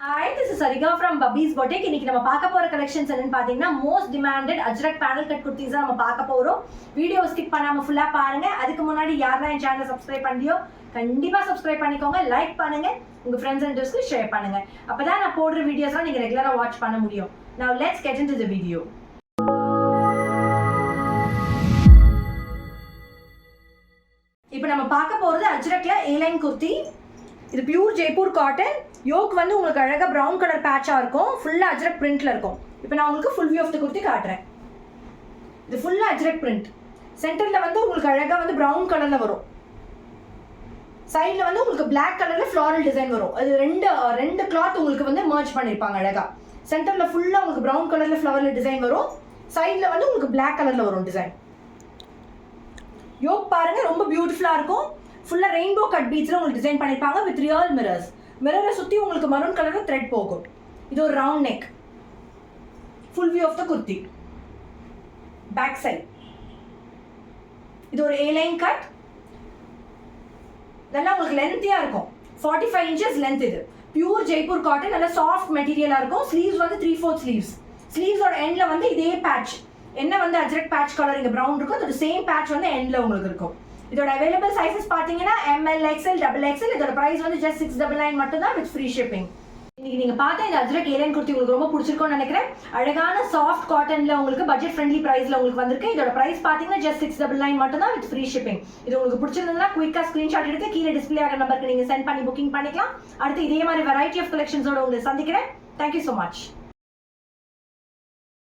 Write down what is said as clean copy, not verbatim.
Hi, this is Sarika from Bubby's Boutique. இன்னைக்கு நம்ம பார்க்க போற கலெக்ஷன்ஸ் என்னன்னு பாத்தீங்கன்னா most demanded Ajrakh panel cut kurtis நம்ம பார்க்க போறோம். வீடியோ ஸ்கிப் பண்ணாம ஃபுல்லா பாருங்க. அதுக்கு முன்னாடி யாரெல்லாம் என் சேனலை சப்ஸ்கிரைப் பண்ணியோ கண்டிப்பா சப்ஸ்கிரைப் பண்ணிக்கோங்க, லைக் பண்ணுங்க, உங்க ஃப்ரெண்ட்ஸ் அண்ட் ரிலேட்டிவ்ஸ்க்கு ஷேர் பண்ணுங்க. அப்பதான் நான் போடுற வீடியோஸ்லாம் நீங்க ரெகுலரா வாட்ச் பண்ண முடியும். Now let's get into the video. இப்போ நம்ம பார்க்க போறது அஜ்ரக்ல A-line குர்தி. இது பியூர் ஜெய்ப்பூர் காட்டன். யோக் வந்து உங்களுக்கு அழகா பிரவுன் கலர் பேட்சா இருக்கும். ஃபுல்லா அஜ்ரக் பிரிண்ட்ல இருக்கும். இப்போ நான் உங்களுக்கு full view of the kurti காட்டுறேன். இது ஃபுல்லா அஜ்ரக் பிரிண்ட். சென்டர்ல வந்து உங்களுக்கு அழகா வந்து பிரவுன் கலர்ல வரும். சைடுல வந்து உங்களுக்கு Black கலர்ல ஃப்ளாரல் டிசைன் வரும். அது ரெண்டு கிளாத் உங்களுக்கு வந்து மர்ஜ் பண்ணிருப்பாங்க அழகா. சென்டர்ல ஃபுல்லா உங்களுக்கு பிரவுன் கலர்ல ஃப்ளவர்ல டிசைன் வரும். சைடுல வந்து உங்களுக்கு Black கலர்ல வரும் டிசைன். யோக் பாருங்க ரொம்ப பியூட்டிஃபுல்லா இருக்கும். ஃபுல்லா ரெயின்போ கட் பீட்ஸ்ல உங்களுக்கு டிசைன் பண்ணிருப்பாங்க வித் ரியல் மிரர்ஸ். மிரரை சுத்தி உங்களுக்கு மரூன் கலர்ல த்ரெட் போகும். இது ஒரு round neck. Full view of the kurti. Back side. இது ஒரு A-line கட். நல்லா உங்களுக்கு லென்த்தியா இருக்கும். 45 இன்ச்சஸ் லென்த் இது. பியூர் ஜெய்ப்பூர் காட்டன், நல்ல சாஃப்ட் மெட்டீரியலா இருக்கும். ஸ்லீவ்ஸ் வந்து 3/4 ஸ்லீவ்ஸ். ஸ்லீவ்ஸோட எண்ட்ல வந்து இதே பேட்ச் என்ன வந்து அஜ்ரக் பேட்ச் கலர் இங்க பிரவுன் இருக்கும், அதோட சேம் பேட்ச் வந்து எண்ட்ல உங்களுக்கு இருக்கும். இதோட அவைலபிள் சைஸஸ் பாத்தீங்கன்னா ML, XL, XXL. இதோட பிரைஸ் வந்து just 699 மட்டும் தான் வித் ஃப்ரீ ஷிப்பிங். இன்னைக்கு நீங்க பார்த்த இந்த அஜ்ரக் A-line குர்தி உங்களுக்கு ரொம்ப பிடிச்சிருக்கும்னு நினைக்கிறேன். அழகான சாஃப்ட் காட்டன்ல உங்களுக்கு பட்ஜெட் ஃப்ரெண்ட்லி பிரைஸ்ல உங்களுக்கு வந்திருக்கு. இதோட பிரைஸ் பாத்தீங்கன்னா just 699 மட்டும் தான் வித் ஃப்ரீ ஷிப்பிங். இது உங்களுக்கு பிடிச்சிருந்தா குயிக்கா ஸ்கிரீன்ஷாட் எடுத்து கீழே டிஸ்ப்ளே ஆகிற நம்பருக்கு நீங்க சென்ட் பண்ணி புக்கிங் பண்ணிக்கலாம். அடுத்து இதே மாதிரி வெரைட்டி ஆஃப் கலெக்ஷன்ஸோட உங்களை சந்திக்கிறேன். Thank you so much.